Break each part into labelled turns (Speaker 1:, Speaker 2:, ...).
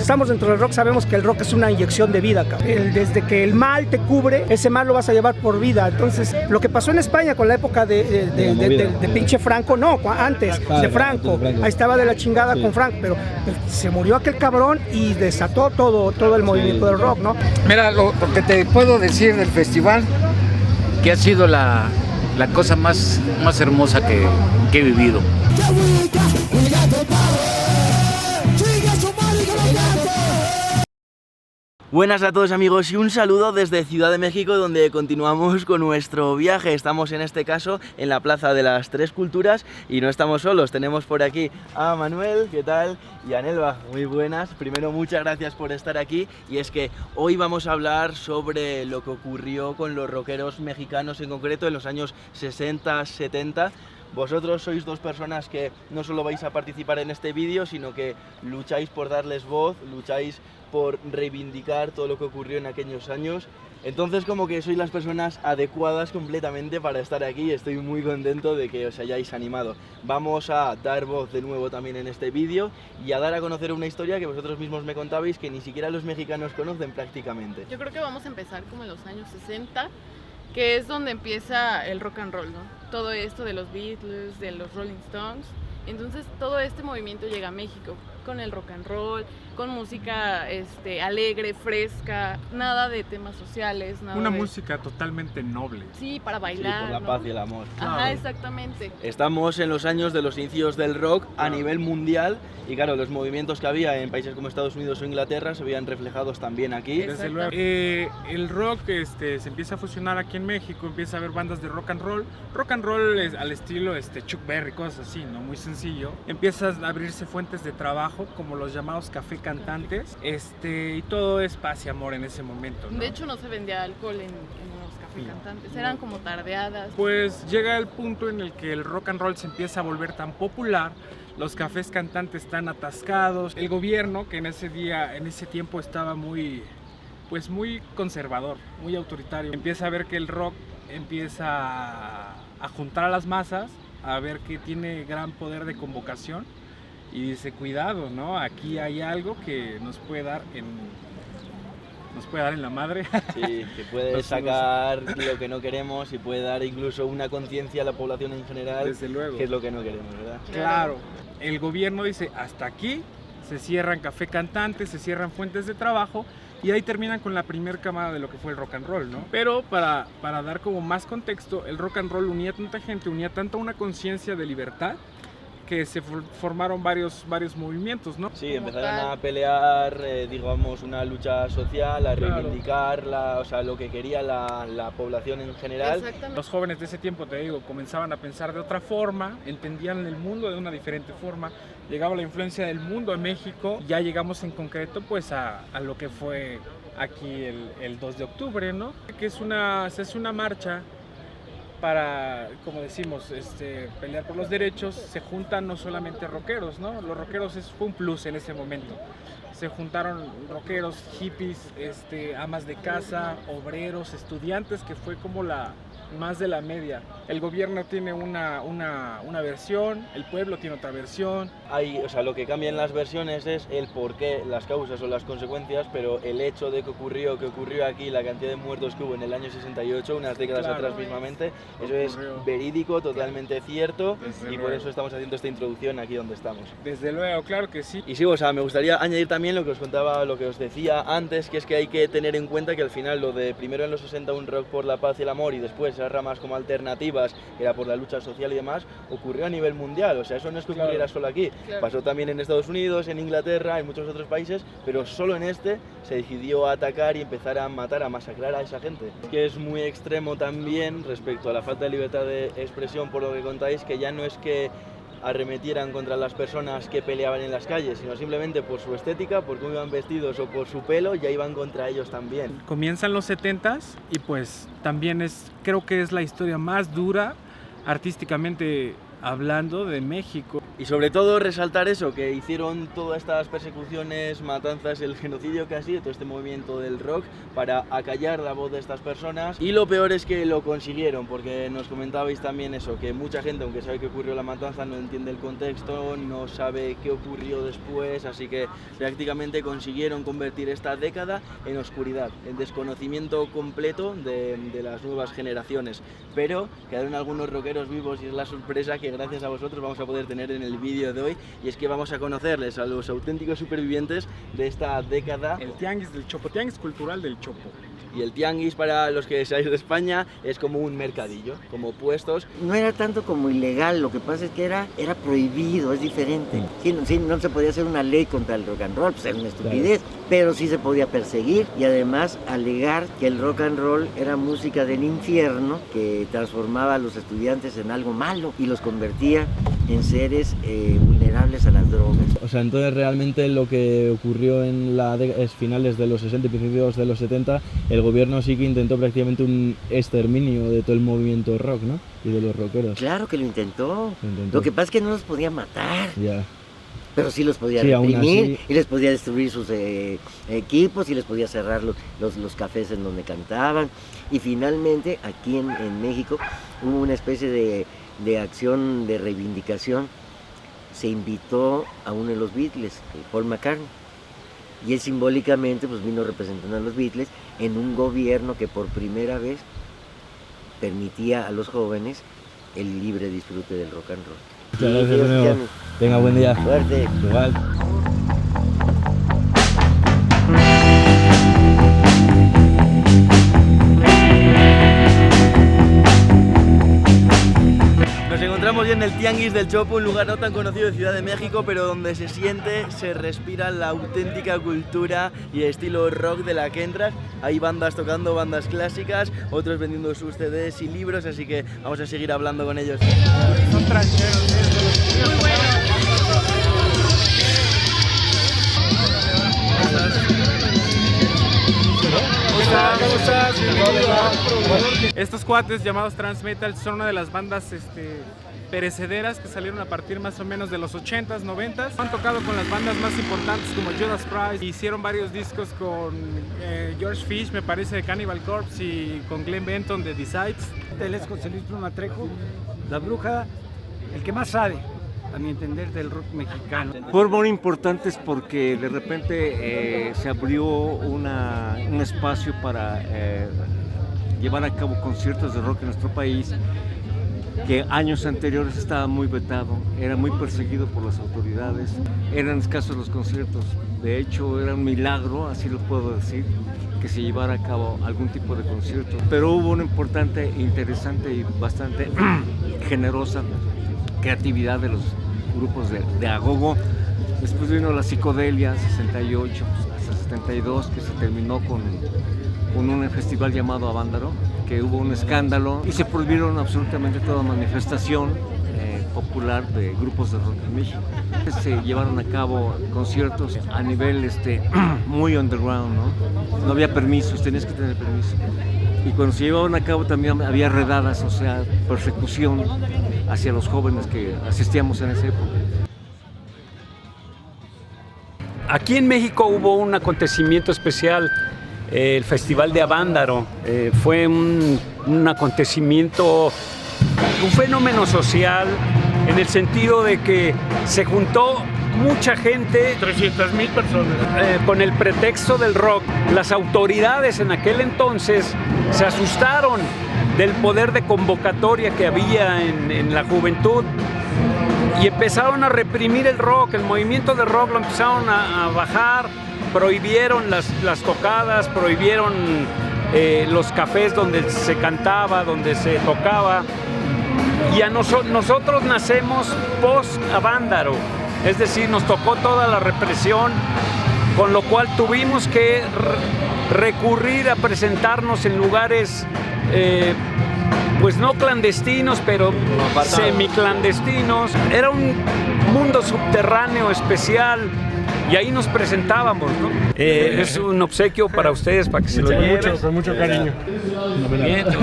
Speaker 1: que estamos dentro del rock sabemos que el rock es una inyección de vida, cabrón. Desde que el mal te cubre, ese mal lo vas a llevar por vida. Entonces, lo que pasó en España con la época de pinche Franco, no, antes de Franco, ahí estaba de la chingada con Franco, pero se murió aquel cabrón y desató todo el movimiento del rock, ¿no?
Speaker 2: Mira, lo que te puedo decir del festival, que ha sido la cosa más hermosa que he vivido.
Speaker 3: Buenas a todos amigos y un saludo desde Ciudad de México, donde continuamos con nuestro viaje. Estamos en este caso en la Plaza de las Tres Culturas y no estamos solos, tenemos por aquí a Manuel, ¿qué tal? Y a Nelva, muy buenas. Primero, muchas gracias por estar aquí, y es que hoy vamos a hablar sobre lo que ocurrió con los rockeros mexicanos, en concreto en los años 60, 70. Vosotros sois dos personas que no solo vais a participar en este vídeo, sino que lucháis por darles voz, lucháis por reivindicar todo lo que ocurrió en aquellos años. Entonces, como que sois las personas adecuadas completamente para estar aquí. Estoy muy contento de que os hayáis animado. Vamos a dar voz de nuevo también en este vídeo y a dar a conocer una historia que vosotros mismos me contabais que ni siquiera los mexicanos conocen prácticamente.
Speaker 4: Yo creo que vamos a empezar como en los años 60, que es donde empieza el rock and roll, ¿no? Todo esto de los Beatles, de los Rolling Stones. Entonces todo este movimiento llega a México con el rock and roll, con música alegre, fresca, nada de temas sociales, nada
Speaker 5: una
Speaker 4: de...
Speaker 5: música totalmente noble.
Speaker 4: Sí, para bailar,
Speaker 3: sí, por la
Speaker 4: ¿no?
Speaker 3: paz y el amor.
Speaker 4: Ajá, exactamente.
Speaker 3: Estamos en los años de los inicios del rock a nivel mundial, y claro, los movimientos que había en países como Estados Unidos o Inglaterra se veían reflejados también aquí.
Speaker 5: Desde luego. El rock se empieza a fusionar aquí en México, empieza a haber bandas de rock and roll al estilo Chuck Berry, cosas así, ¿no? Muy sencillo. Empiezan a abrirse fuentes de trabajo como los llamados café cantantes, y todo es paz y amor en ese momento, ¿no?
Speaker 4: De hecho no se vendía alcohol en los café cantantes, eran como tardeadas.
Speaker 5: Pues llega el punto en el que el rock and roll se empieza a volver tan popular, los cafés cantantes están atascados, el gobierno, que en ese tiempo estaba muy conservador, muy autoritario, empieza a ver que el rock empieza a juntar a las masas, a ver que tiene gran poder de convocación, y dice, cuidado, ¿no? Aquí hay algo que nos puede dar en la madre.
Speaker 3: Sí, que puede sacar lo que no queremos y puede dar incluso una conciencia a la población en general.
Speaker 5: Desde luego.
Speaker 3: Que es lo que no queremos, ¿verdad?
Speaker 5: Claro. El gobierno dice, hasta aquí, se cierran café cantantes, se cierran fuentes de trabajo, y ahí terminan con la primera camada de lo que fue el rock and roll, ¿no? Pero para dar como más contexto, el rock and roll unía tanta gente, unía tanta una conciencia de libertad, que se formaron varios movimientos, ¿no?
Speaker 3: Sí, empezaron a pelear, digamos, una lucha social, a reivindicar lo que quería la población en general.
Speaker 4: Exactamente.
Speaker 5: Los jóvenes de ese tiempo, te digo, comenzaban a pensar de otra forma, entendían el mundo de una diferente forma, llegaba la influencia del mundo a México, ya llegamos en concreto pues a lo que fue aquí el 2 de octubre, ¿no? Que se hace una marcha para, como decimos, pelear por los derechos. Se juntan no solamente rockeros, ¿no? Los rockeros fue un plus en ese momento. Se juntaron rockeros, hippies, amas de casa, obreros, estudiantes, que fue como más de la media. El gobierno tiene una versión, el pueblo tiene otra versión.
Speaker 3: Lo que cambian las versiones es el porqué, las causas o las consecuencias, pero el hecho de que ocurrió aquí, la cantidad de muertos que hubo en el año 68, unas décadas atrás mismamente, eso es verídico, totalmente cierto, y por eso estamos haciendo esta introducción aquí donde estamos.
Speaker 5: Desde luego, claro que sí.
Speaker 3: Y sí, me gustaría añadir también lo que os contaba, lo que os decía antes, que es que hay que tener en cuenta que al final lo de primero en los 60 un rock por la paz y el amor, y después esas ramas como alternativas, que era por la lucha social y demás, ocurrió a nivel mundial. O sea, eso no es que ocurriera solo aquí, pasó también en Estados Unidos, en Inglaterra, en muchos otros países, pero solo en se decidió atacar y empezar a matar, a masacrar a esa gente. Que es muy extremo también respecto a la falta de libertad de expresión, por lo que contáis, que ya no es que arremetieran contra las personas que peleaban en las calles, sino simplemente por su estética, por cómo iban vestidos o por su pelo, ya iban contra ellos también.
Speaker 5: Comienzan los 70s y pues también creo que es la historia más dura artísticamente hablando de México.
Speaker 3: Y sobre todo resaltar eso, que hicieron todas estas persecuciones, matanzas, el genocidio que ha sido todo este movimiento del rock para acallar la voz de estas personas. Y lo peor es que lo consiguieron, porque nos comentabais también eso, que mucha gente, aunque sabe que ocurrió la matanza, no entiende el contexto, no sabe qué ocurrió después, así que prácticamente consiguieron convertir esta década en oscuridad, en desconocimiento completo de las nuevas generaciones. Pero quedaron algunos rockeros vivos y es la sorpresa que gracias a vosotros vamos a poder tener en el vídeo de hoy, y es que vamos a conocerles a los auténticos supervivientes de esta década.
Speaker 5: El Tianguis del Chopo, Tianguis Cultural del Chopo.
Speaker 3: Y el tianguis, para los que seáis de España, es como un mercadillo, como puestos.
Speaker 6: No era tanto como ilegal, lo que pasa es que era prohibido, es diferente. Sí, no se podía hacer una ley contra el rock and roll, pues era una estupidez, pero sí se podía perseguir y además alegar que el rock and roll era música del infierno que transformaba a los estudiantes en algo malo y los convertía en seres vulnerables a las drogas.
Speaker 7: O sea, entonces realmente lo que ocurrió en finales de los 60 y principios de los 70, el gobierno sí que intentó prácticamente un exterminio de todo el movimiento rock, ¿no? Y de los rockeros.
Speaker 6: Claro que lo intentó. Lo que pasa es que no los podía matar.
Speaker 7: Ya.
Speaker 6: Pero sí los podía reprimir y les podía destruir sus equipos y les podía cerrar los cafés en donde cantaban. Y finalmente aquí en México hubo una especie de acción de reivindicación. Se invitó a uno de los Beatles, Paul McCartney, y él simbólicamente pues vino representando a los Beatles en un gobierno que por primera vez permitía a los jóvenes el libre disfrute del rock and roll.
Speaker 7: Muchas gracias, amigo. Tenga buen día.
Speaker 6: Suerte.
Speaker 7: Igual.
Speaker 3: Nos encontramos ya en el Tianguis del Chopo, un lugar no tan conocido de Ciudad de México, pero donde se siente, se respira la auténtica cultura y estilo rock de la que entras. Hay bandas tocando, bandas clásicas, otros vendiendo sus CDs y libros, así que vamos a seguir hablando con ellos.
Speaker 5: Son trancheros.
Speaker 4: Muy bueno.
Speaker 5: ¿Cómo estás? Estos cuates llamados Transmetal son una de las bandas perecederas que salieron a partir más o menos de los 80s, 90s. Han tocado con las bandas más importantes como Judas Priest. Hicieron varios discos con George Fish, me parece, de Cannibal Corpse, y con Glenn Benton de Decides.
Speaker 8: Él es José Luis Pluma Trejo, La Bruja, el que más sabe, a mi entender, del rock mexicano.
Speaker 9: Fueron muy importantes porque de repente se abrió un espacio para llevar a cabo conciertos de rock en nuestro país, que años anteriores estaba muy vetado, era muy perseguido por las autoridades, eran escasos los conciertos. De hecho, era un milagro, así lo puedo decir, que se llevara a cabo algún tipo de concierto. Pero hubo una importante, interesante y bastante generosa creatividad de los grupos de agogo. Después vino la psicodelia, 68 hasta 72, que se terminó con un festival llamado Avándaro, que hubo un escándalo y se prohibieron absolutamente toda manifestación popular de grupos de rock en México. Se llevaron a cabo conciertos a nivel muy underground, ¿no? No había permisos, tenías que tener permiso. Y cuando se llevaban a cabo también había redadas, o sea, persecución hacia los jóvenes que asistíamos en esa época.
Speaker 8: Aquí en México hubo un acontecimiento especial, el Festival de Avándaro. Fue un acontecimiento, un fenómeno social, en el sentido de que se juntó mucha gente,
Speaker 5: 300,000 personas.
Speaker 8: Con el pretexto del rock. Las autoridades en aquel entonces se asustaron del poder de convocatoria que había en la juventud y empezaron a reprimir el rock, el movimiento de rock lo empezaron a bajar, prohibieron las tocadas, prohibieron los cafés donde se cantaba, donde se tocaba, y nosotros nacemos post-Avándaro, es decir, nos tocó toda la represión, con lo cual tuvimos que recurrir a presentarnos en lugares pues no clandestinos, pero semiclandestinos. Era un mundo subterráneo especial y ahí nos presentábamos, ¿no? Es un obsequio para ustedes, para que se lo lleven.
Speaker 10: Con mucho cariño.
Speaker 3: Vientos.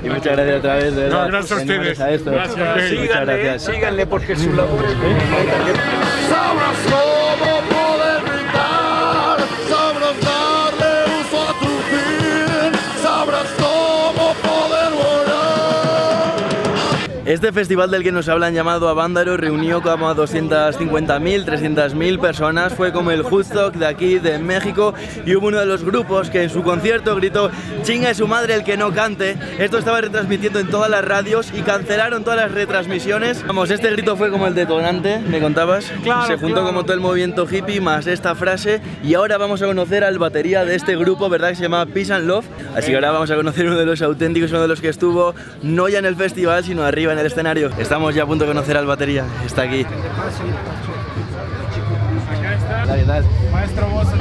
Speaker 3: Y muchas gracias otra vez.
Speaker 10: No, gracias a ustedes.
Speaker 8: Gracias. Síganle porque su labor es muy importante.
Speaker 11: Sabrás cómo poder brindar, sabrás darle uso a tu fin, sabrás cómo poder volar.
Speaker 3: Este festival del que nos hablan, llamado Avándaro, reunió como a 250.000, 300.000 personas. Fue como el Woodstock de aquí, de México, y hubo uno de los grupos que en su concierto gritó: "Chinga de su madre el que no cante". Esto estaba retransmitiendo en todas las radios y cancelaron todas las retransmisiones. Vamos, este grito fue como el detonante, ¿me contabas?
Speaker 8: Claro,
Speaker 3: se juntó como todo el movimiento hippie más esta frase, y ahora vamos a conocer al batería de este grupo, ¿verdad? Que se llama Peace and Love. Así que ahora vamos a conocer uno de los auténticos, uno de los que estuvo no ya en el festival, sino arriba en el escenario. Estamos ya a punto de conocer al batería, está aquí.
Speaker 5: Acá está. Maestro Bozo,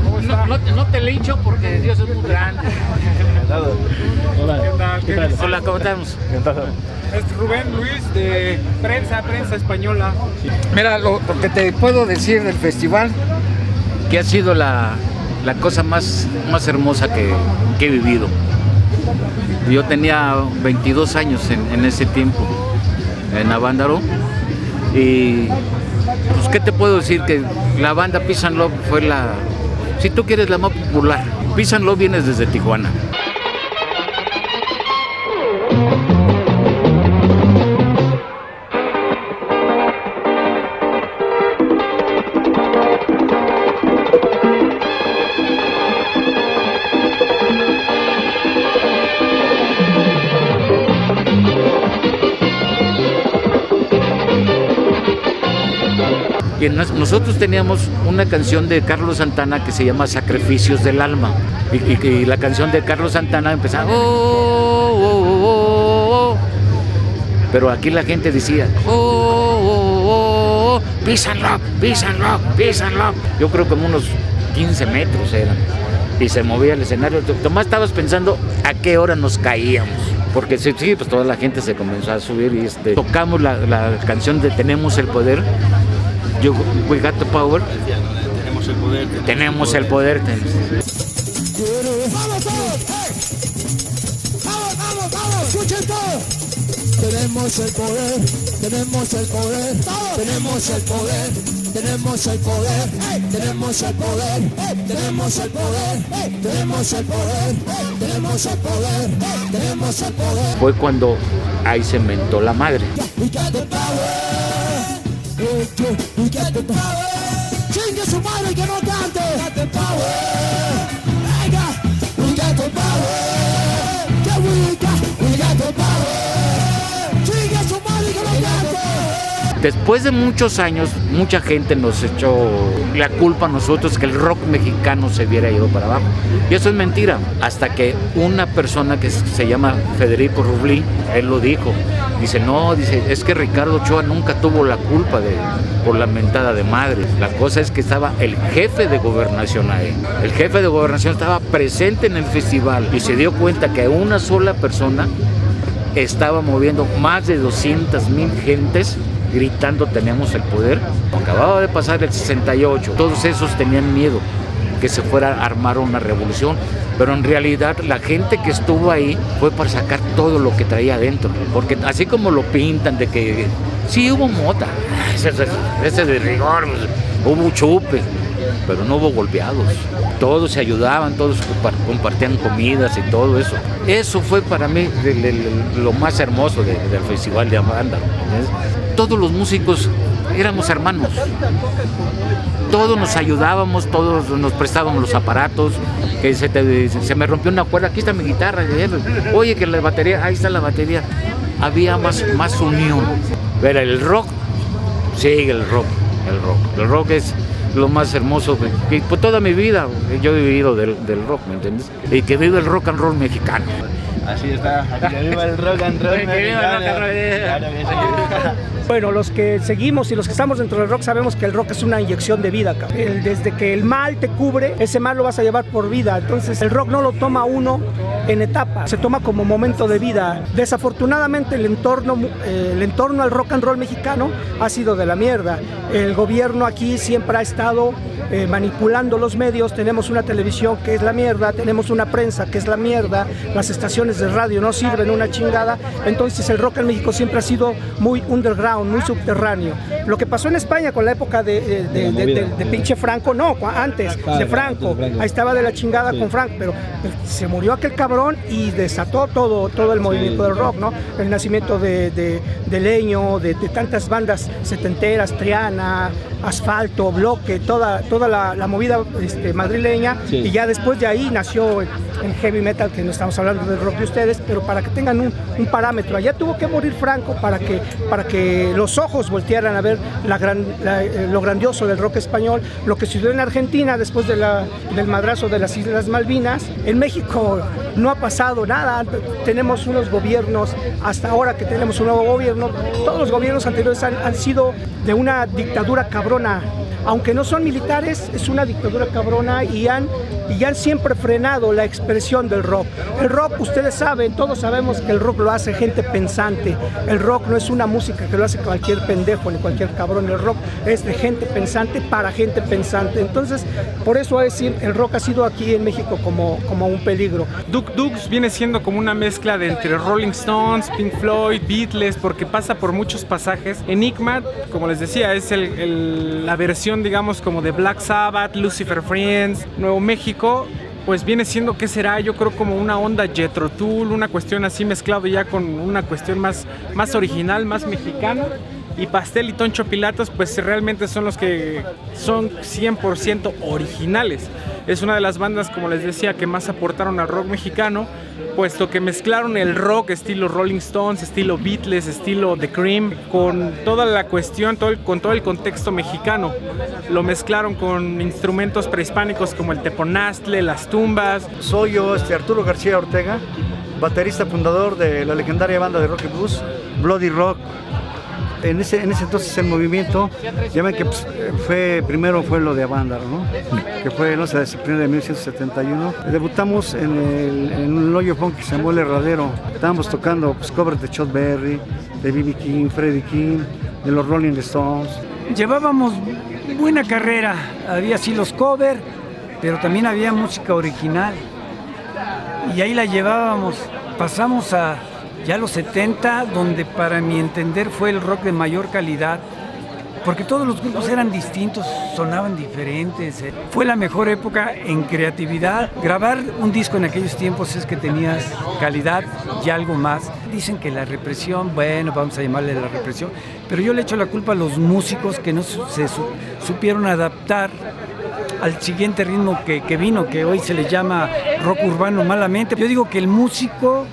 Speaker 5: ¿cómo está?
Speaker 2: No te le echo porque Dios es muy grande.
Speaker 5: ¿Qué tal?
Speaker 2: Hola, ¿cómo estamos?
Speaker 5: Es Rubén Luis de Prensa Española.
Speaker 2: Mira, lo que te puedo decir del festival, que ha sido la cosa más hermosa que he vivido. Yo tenía 22 años en ese tiempo, en Avándaro, y pues, ¿qué te puedo decir? Que la banda Peace and Love fue si tú quieres, la más popular. Peace and Love viene desde Tijuana. Y nosotros teníamos una canción de Carlos Santana que se llama Sacrificios del Alma, y la canción de Carlos Santana empezaba oh, oh, oh, oh. Pero aquí la gente decía oh, oh, oh, oh, Peace and Love, Peace and Love, Peace and Love. Yo creo que como unos 15 metros eran, y se movía el escenario. Tomás, estabas pensando a qué hora nos caíamos, porque sí, pues toda la gente se comenzó a subir y tocamos la canción de Tenemos el Poder. We got the power.
Speaker 3: Tenemos el poder.
Speaker 2: Tenemos el poder.
Speaker 11: Vamos, escuchen todo. Tenemos el poder, tenemos el poder, tenemos el poder, tenemos el poder, tenemos el poder, tenemos el poder, tenemos el poder, tenemos el poder, tenemos el poder.
Speaker 2: Fue cuando ahí se inventó la madre.
Speaker 11: We get the power. Chingue su madre que no cante. We got the power. Venga, we got the power. Que we got the power. Chingue su madre que no cante.
Speaker 2: Después de muchos años, mucha gente nos echó la culpa a nosotros que el rock mexicano se hubiera ido para abajo. Y eso es mentira. Hasta que una persona que se llama Federico Rublí, él lo dijo. Dice, no, es que Ricardo Ochoa nunca tuvo la culpa por la mentada de madre. La cosa es que estaba el jefe de gobernación ahí. El jefe de gobernación estaba presente en el festival y se dio cuenta que una sola persona estaba moviendo más de 200,000 gentes gritando tenemos el poder. Acababa de pasar el 68, todos esos tenían miedo que se fuera a armar una revolución, pero en realidad la gente que estuvo ahí fue para sacar todo lo que traía adentro, porque así como lo pintan de que sí hubo mota, ese de rigor, hubo chupe, pero no hubo golpeados, todos se ayudaban, todos compartían comidas y todo eso. Eso fue para mí lo más hermoso del Festival de Avándaro. Todos los músicos éramos hermanos, todos nos ayudábamos, todos nos prestábamos los aparatos, que se me rompió una cuerda, aquí está mi guitarra, oye que la batería, ahí está la batería. Había más unión. Pero el rock, sigue el rock es lo más hermoso que por toda mi vida yo he vivido del rock, ¿me entiendes? Y que vive el rock and roll mexicano.
Speaker 3: Así está, que viva el rock and roll. Que viva el rock and roll. Claro que sí.
Speaker 1: Bueno, los que seguimos y los que estamos dentro del rock sabemos que el rock es una inyección de vida, cabrón. Desde que el mal te cubre, ese mal lo vas a llevar por vida. Entonces el rock no lo toma uno en etapas, se toma como momento de vida. Desafortunadamente el entorno al rock and roll mexicano ha sido de la mierda. El gobierno aquí siempre ha estado manipulando los medios. Tenemos una televisión que es la mierda, tenemos una prensa que es la mierda, las estaciones de radio no sirven una chingada. Entonces el rock en México siempre ha sido muy underground, muy subterráneo. Lo que pasó en España con la época de pinche Franco, no, antes de Franco, ahí estaba de la chingada con Franco, pero se murió aquel cabrón y desató todo el movimiento del rock, ¿no? El nacimiento de Leño, de tantas bandas setenteras, Triana, Asfalto, Bloque, toda la movida madrileña, y ya después de ahí nació el heavy metal, que no estamos hablando del rock de ustedes, pero para que tengan un parámetro. Allá tuvo que morir Franco para que los ojos voltearan a ver lo grandioso del rock español, lo que sucedió en Argentina después del madrazo de las Islas Malvinas. En México no ha pasado nada, tenemos unos gobiernos, hasta ahora que tenemos un nuevo gobierno, todos los gobiernos anteriores han sido de una dictadura cabrona. Aunque no son militares, es una dictadura cabrona y han siempre frenado la expresión del rock. El rock, ustedes saben, todos sabemos que el rock lo hace gente pensante. El rock no es una música que lo hace cualquier pendejo ni cualquier cabrón. El rock es de gente pensante para gente pensante. Entonces, por eso decir, el rock ha sido aquí en México como un peligro.
Speaker 5: Duk Dukes viene siendo como una mezcla de entre Rolling Stones, Pink Floyd, Beatles, porque pasa por muchos pasajes. Enigma, como les decía, es la versión, digamos, como de Black Sabbath, Lucifer Friends. Nuevo México, pues viene siendo, ¿qué será? Yo creo como una onda Jethro Tull, una cuestión así mezclado ya con una cuestión más original, más mexicana. Y Pastel y Toncho Pilatos, pues realmente son los que son 100% originales. Es una de las bandas, como les decía, que más aportaron al rock mexicano, puesto que mezclaron el rock estilo Rolling Stones, estilo Beatles, estilo The Cream, con toda la cuestión, con todo el contexto mexicano. Lo mezclaron con instrumentos prehispánicos como el teponaztle, las tumbas.
Speaker 10: Soy yo, Arturo García Ortega, baterista fundador de la legendaria banda de rock y blues, Bloody Rock. En ese entonces el movimiento, ya ven que primero fue lo de Avándaro, ¿no? Que fue el 11 de septiembre de 1971. Debutamos en un hoyo funk que se llamó El Herradero. Estábamos tocando covers de Chuck Berry, de B.B. King, Freddie King, de los Rolling Stones.
Speaker 12: Llevábamos buena carrera, había sí los covers, pero también había música original. Y ahí la llevábamos, pasamos a ya los 70, donde para mi entender fue el rock de mayor calidad, porque todos los grupos eran distintos, sonaban diferentes. Fue la mejor época en creatividad. Grabar un disco en aquellos tiempos es que tenías calidad y algo más. Dicen que la represión, bueno, vamos a llamarle la represión, pero yo le echo la culpa a los músicos que no se supieron adaptar al siguiente ritmo que vino, que hoy se le llama rock urbano malamente. Yo digo que el músico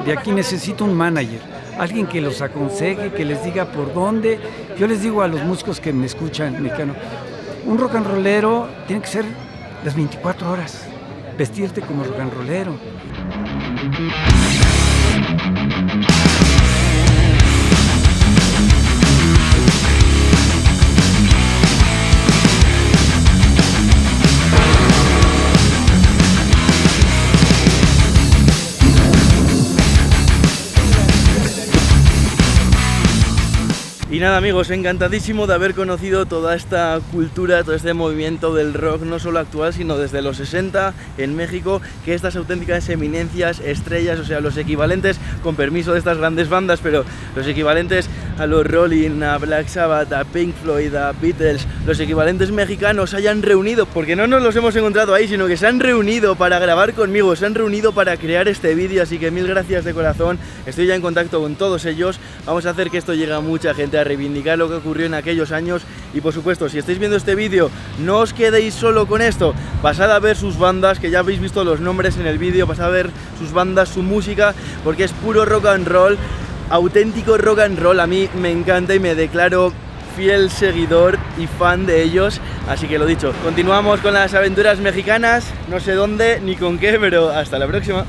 Speaker 12: de aquí necesita un manager, alguien que los aconseje, que les diga por dónde. Yo les digo a los músicos que me escuchan, mexicano, un rock and rollero tiene que ser las 24 horas, vestirte como rock and rollero.
Speaker 3: Y nada, amigos, encantadísimo de haber conocido toda esta cultura, todo este movimiento del rock, no solo actual, sino desde los 60 en México, que estas auténticas eminencias, estrellas, o sea, los equivalentes, con permiso de estas grandes bandas, pero los equivalentes a los Rolling, a Black Sabbath, a Pink Floyd, a Beatles, los equivalentes mexicanos hayan reunido, porque no nos los hemos encontrado ahí, sino que se han reunido para grabar conmigo, se han reunido para crear este vídeo, así que mil gracias de corazón. Estoy ya en contacto con todos ellos, vamos a hacer que esto llegue a mucha gente, a reivindicar lo que ocurrió en aquellos años. Y por supuesto, si estáis viendo este vídeo, no os quedéis solo con esto, pasad a ver sus bandas, que ya habéis visto los nombres en el vídeo, pasad a ver sus bandas, su música, porque es puro rock and roll, auténtico rock and roll. A mí me encanta y me declaro fiel seguidor y fan de ellos, así que lo dicho, continuamos con las aventuras mexicanas, no sé dónde ni con qué, pero hasta la próxima.